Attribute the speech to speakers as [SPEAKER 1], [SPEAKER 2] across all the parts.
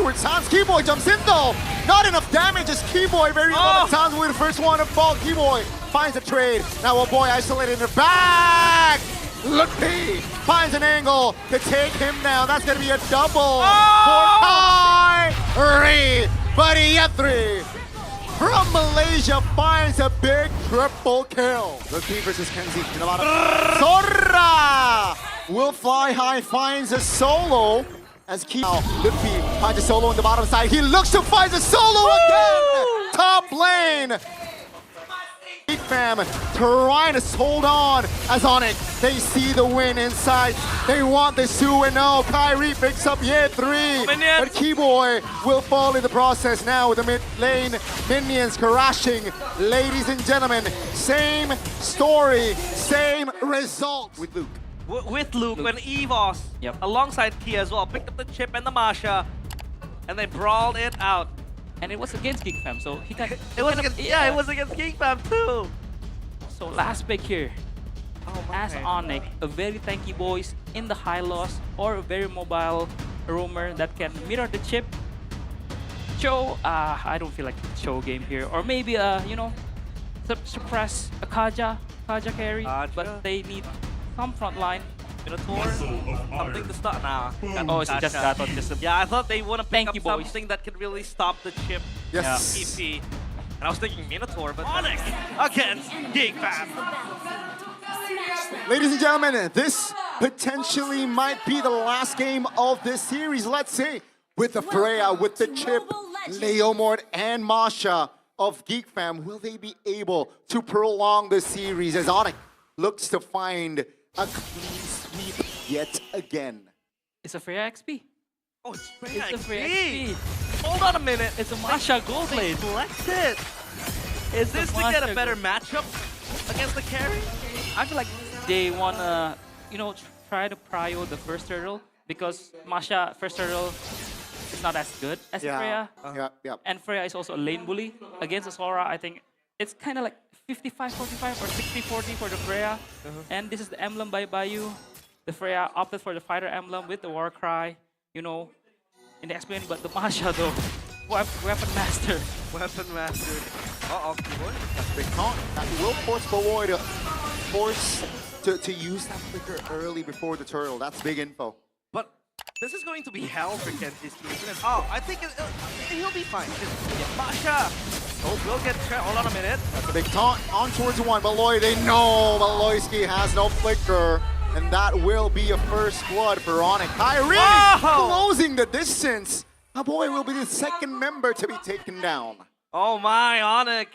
[SPEAKER 1] ontowards Hans. Keyboy jumps in though. Not enough damage as Keyboy very low. Hans will be the first one to fall. Keyboy finds a trade. Now a boy isolated in the back. Lucky finds an angle to take him down. That's going to be a double for Kyrie. Buddy Yethri from Malaysia finds a big triple kill. Lucky versus Kenzie in the bottom. Sora will fly high, finds a solo. As Luffy finds a solo in the bottom side. He looks to find a solo again. Top lane. GEEK fam trying to hold on as ONIC. They see the win inside. They want the 2-0. Kyrie picks up year 3. But Keyboy will fall in the process now with the mid lane minions crashing. Ladies and gentlemen, same story, same result with Luke.
[SPEAKER 2] With Luke, when EVOS, alongside Kia as well, picked up the chip and the Masha, and they brawled it out.
[SPEAKER 3] And it was against GEEK fam, so he got...
[SPEAKER 2] It was against GEEK fam too!
[SPEAKER 3] So last pick here, as ONIC, a very tanky boys in the high loss, or a very mobile roamer that can mirror the chip. Cho, I don't feel like Cho game here, or maybe, you know, suppress a Kaja carry, but they need some front line.
[SPEAKER 2] Minotaur, something to stop now.
[SPEAKER 3] Oh, it's just that one.
[SPEAKER 2] Yeah, I thought they want to pick up
[SPEAKER 3] boys.
[SPEAKER 2] something that could really stop the chip.
[SPEAKER 1] Yes.
[SPEAKER 2] TP. And I was thinking Minotaur, but ONIC against GEEK fam.
[SPEAKER 1] Ladies and gentlemen, this potentially might be the last game of this series. Let's see, with the Freya, with the chip, Leomord and Masha of GEEK fam, will they be able to prolong the series as ONIC looks to find a clean sweep yet again?
[SPEAKER 3] It's a Freya XP.
[SPEAKER 2] Oh, it's Freya
[SPEAKER 3] It's a Freya
[SPEAKER 2] XP.
[SPEAKER 3] XP.
[SPEAKER 2] Hold on a minute.
[SPEAKER 3] It's a Masha gold
[SPEAKER 2] They
[SPEAKER 3] lane.
[SPEAKER 2] flexed it. Is this to get a better matchup against the carry?
[SPEAKER 3] I feel like they wanna, you know, try to prio the first turtle because Masha first turtle is not as good as Freya. And Freya is also a lane bully against Sora. I think it's kind of like 55-45 or 60-40 for the Freya. And this is the emblem by Bayou. The Freya opted for the fighter emblem with the war cry, you know, in the explain, but the Masha though, weapon master.
[SPEAKER 2] Weapon master.
[SPEAKER 1] That's a big taunt. That will force Boy to use that flicker early before the turtle. That's big info.
[SPEAKER 2] But this is going to be hell for Kenzie's team, isn't it? Oh, I think he'll be fine. Masha! Oh, we'll get trapped. Hold on a minute.
[SPEAKER 1] That's a big taunt on towards one. Maloy, they know Maloyski has no flicker. And that will be a first blood for ONIC. Kyrie closing the distance. My boy will be the second member to be taken down.
[SPEAKER 2] Oh my, ONIC.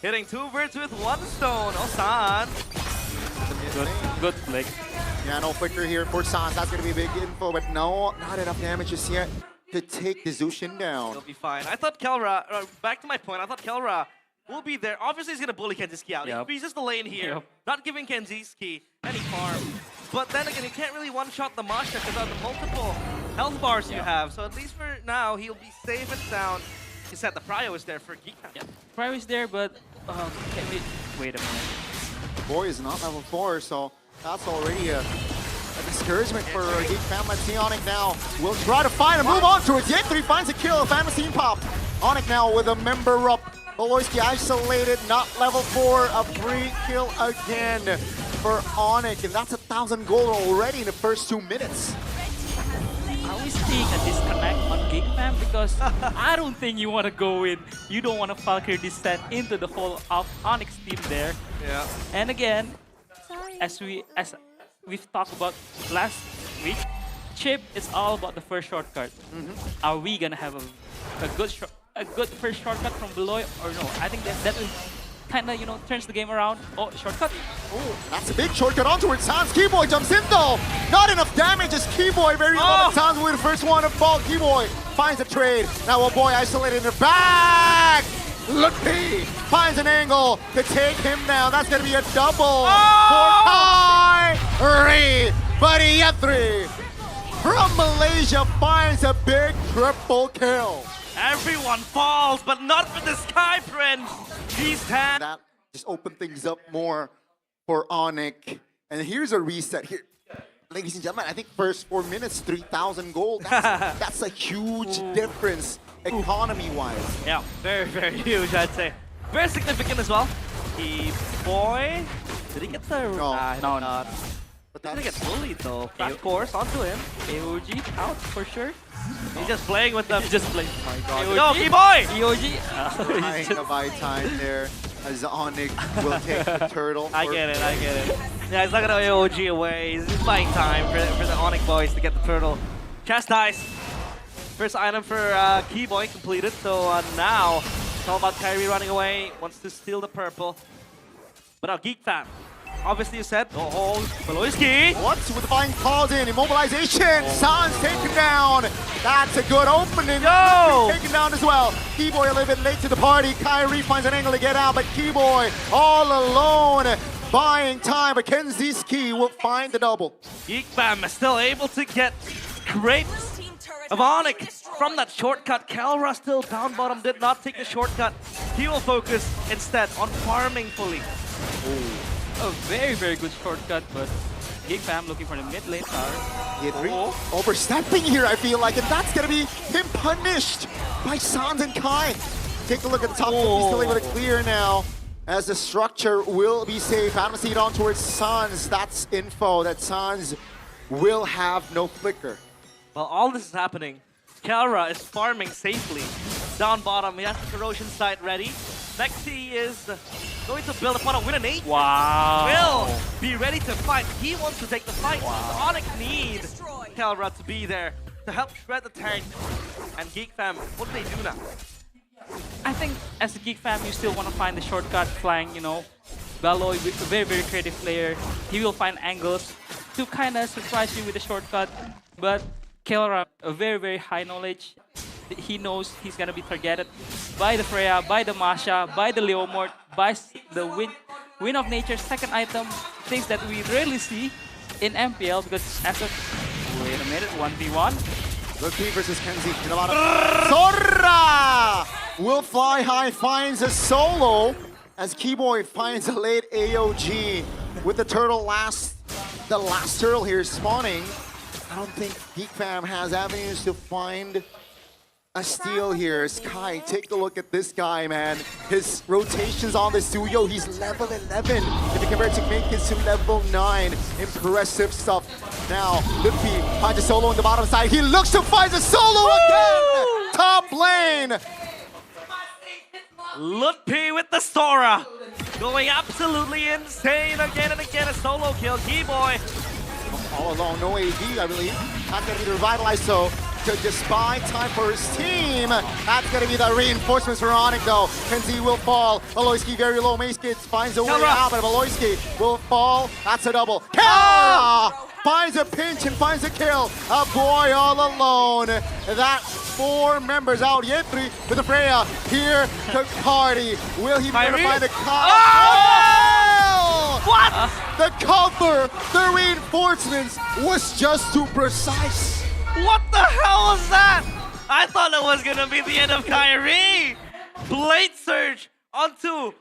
[SPEAKER 2] Hitting 2 birds with 1 stone. Osan.
[SPEAKER 3] Good flick.
[SPEAKER 1] Yeah, no flicker here for Sans. That's going to be big info, but no, not enough damage just yet to take the Zushin down.
[SPEAKER 2] He'll be fine. I thought Kelra, back to my point, I thought Kelra will be there. Obviously, he's going to bully Kenzie's key out. He freezes the lane here, not giving Kenzie's key any farm. But then again, you can't really one-shot the Masha because of the multiple health bars you have. So at least for now, he'll be safe and sound. He said the Prio is there for GEEK.
[SPEAKER 3] Prio is there, but wait a minute.
[SPEAKER 1] The boy is not level 4, so that's already a discouragement for GEEK fam. Let's see ONIC now. We'll try to find a move on towards Yet 3 finds a kill. Fantasy pop. ONIC now with a member up. Boloyski isolated, not level 4. A free kill again for ONIC. And that's 1,000 gold already in the first 2 minutes.
[SPEAKER 3] Are we seeing a disconnect on GEEK fam? Because I don't think you want to go in. You don't want to Valkyrie descent into the whole of ONIC's team there.
[SPEAKER 2] Yeah.
[SPEAKER 3] And again, as we've talked about last week, chip is all about the first shortcut. Are we gonna have a good first shortcut from Beloy or no? I think that kind of, you know, turns the game around. Oh, shortcut.
[SPEAKER 1] Oh, that's a big shortcut on towards Sans. Keyboy jumps in though. Not enough damage as Keyboy very low. Sans will be the first one to fall. Keyboy finds a trade. Now a boy isolated in the back. Lucky finds an angle to take him down. That's going to be a double for Kyrie. Buddy Yethri from Malaysia finds a big triple kill.
[SPEAKER 2] Everyone falls, but not for the Sky Prince. He's hand.
[SPEAKER 1] That just opened things up more for ONIC. And here's a reset here. ladies and gentlemen, I think first 4 minutes, 3,000 gold. That's a huge difference economy-wise.
[SPEAKER 2] Yeah, very, very huge, I'd say. Very significant as well. Boy, did he get the...
[SPEAKER 1] No.
[SPEAKER 3] No, not.
[SPEAKER 1] But
[SPEAKER 2] He's gonna
[SPEAKER 1] that's
[SPEAKER 2] get bullied though. Back course onto him.
[SPEAKER 3] AOG out for sure.
[SPEAKER 2] He's just playing with them.
[SPEAKER 3] He's just playing.
[SPEAKER 1] my god.
[SPEAKER 2] No, Keyboy!
[SPEAKER 3] EOG.
[SPEAKER 1] Trying to buy time there as ONIC will take the turtle.
[SPEAKER 2] I get it. Yeah, he's not gonna AOG away. He's buying time for the ONIC boys to get the turtle. Chastise. First item for Keyboy completed. So now it's all about Kyrie running away. Wants to steal the purple. But now GEEK fam. Obviously you said, Beloyski.
[SPEAKER 1] What's with the flying calls in? Immobilization. Sans taken down. That's a good opening.
[SPEAKER 2] Yo!
[SPEAKER 1] Taken down as well. Keyboy a little bit late to the party. Kyrie finds an angle to get out, but Keyboy all alone. Buying time, but Kenziski will find the double.
[SPEAKER 2] GEEK fam is still able to get grapes of ONIC from that shortcut. KALRA still down bottom, did not take the shortcut. He will focus instead on farming fully.
[SPEAKER 3] A very, very good shortcut, but GEEK fam looking for the mid lane tower.
[SPEAKER 1] Overstepping here, I feel like, and that's gonna be him punished by Sans and Kai. Take a look at the top, he's still able to clear now. As the structure will be safe. Adam Seed on towards Sans. That's info that Sans will have no flicker.
[SPEAKER 2] While all this is happening, KALRA is farming safely. Down bottom, he has the corrosion site ready. Next he is going to build upon a win and 8.
[SPEAKER 3] Wow.
[SPEAKER 2] Will be ready to fight. He wants to take the fight. Wow. ONIC need KALRA to be there to help shred the tank. And GEEK fam, what do they do now?
[SPEAKER 3] I think as a GEEK fam, you still want to find the shortcut flying, you know. Beloy, a very, very creative player. He will find angles to kind of surprise you with a shortcut. But KALRA, a very, very high knowledge. He knows he's going to be targeted by the Freya, by the Masha, by the Leomort, by the Wind of Nature's second item. Things that we rarely see in MPL because as of... Wait a minute, 1v1.
[SPEAKER 1] Lucky versus Kenzie. Sora will fly high, finds a solo as Keyboy finds a late AOG with the turtle the last turtle here spawning. I don't think GEEK fam has avenues to find a steal here. Sky, take a look at this guy, man. His rotations on the Suyo, he's level 11. If you compare to make it to level 9. Impressive stuff. Now, Lippy finds a solo on the bottom side. He looks to find a solo again! Top lane!
[SPEAKER 2] Lutpi with the Sora. Going absolutely insane again and again. A solo kill. Keyboy.
[SPEAKER 1] All along, no AD, I believe. That's going to be the revitalized, so to just buy time for his team. That's going to be the reinforcements for ONIC, though. Kenzie will fall. Beloyski very low. Mace Kids finds a way out, but Beloyski will fall. That's a double. KALRA finds a pinch and finds a kill. A boy all alone. That's 4 members out. Yetri with the Freya here to party. Will he be able to find a What? The cover, the reinforcements was just too precise.
[SPEAKER 2] What the hell was that? I thought it was gonna be the end of Kyrie. Blade surge onto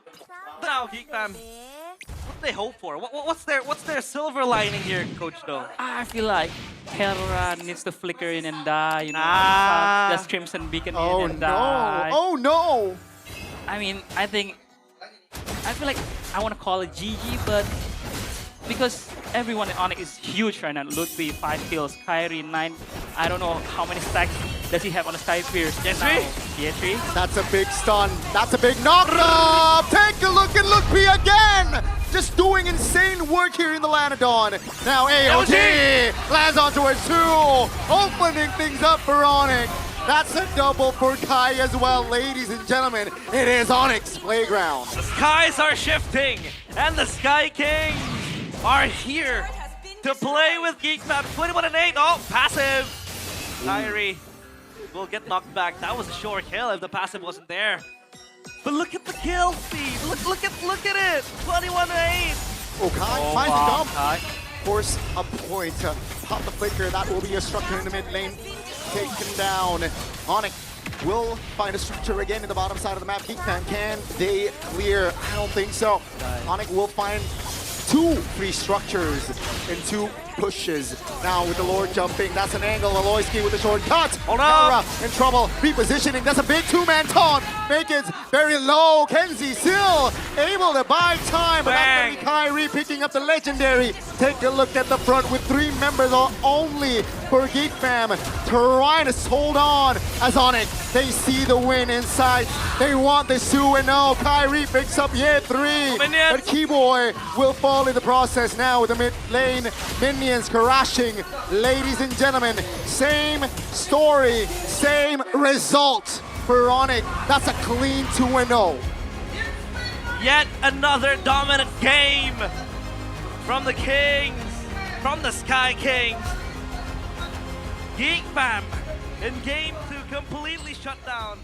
[SPEAKER 2] now GEEK fam. What do they hope for? What's their silver lining here, Coach Do?
[SPEAKER 3] I feel like KALRA needs to flicker in and die, you know, just Crimson Beacon in and die.
[SPEAKER 1] Oh no!
[SPEAKER 3] I mean, I feel like I want to call it GG, but because everyone in ONIC is huge right now. Lutfi, 5 kills, Kyrie, 9. I don't know how many stacks does he have on the Sky Spears.
[SPEAKER 2] Yes,
[SPEAKER 1] that's a big stun. That's a big knock-up. Take a look at Lutfi again. Just doing insane work here in the Lanadon. Now AOG lands on towards 2. Opening things up for ONIC. That's a double for Kai as well, ladies and gentlemen. It is ONIC's playground.
[SPEAKER 2] The skies are shifting, and the Sky Kings are here to play with GEEK fam. 21 and 8. Oh, passive. Kyrie will get knocked back. That was a sure kill if the passive wasn't there. But look at the kill feed. Look at it. 21 and 8.
[SPEAKER 1] Oh, Kai finds the dump. Force a point to pop the flicker. That will be a structure in the mid lane. Taken down. ONIC will find a structure again in the bottom side of the map. GEEK fam, can they clear? I don't think so. ONIC will find 2 free structures into pushes. Now with the Lord jumping, that's an angle. Aloyski with the short cut.
[SPEAKER 2] Oh no!
[SPEAKER 1] Kalra in trouble, repositioning. That's a big two-man taunt. Make it very low. Kenzie still able to buy time, but that's gonna be Kyrie picking up the legendary. Take a look at the front with 3 members only for GEEK fam. Trying to hold on as ONIC. They see the win inside. They want this 2-0. Kyrie picks up year 3. But Keyboy will fall in the process now with the mid lane minions crashing. Ladies and gentlemen, same story, same result for ONIC. That's a clean 2-0.
[SPEAKER 2] Yet another dominant game from the Kings, from the Sky Kings. GEEK fam in game 2 completely shut down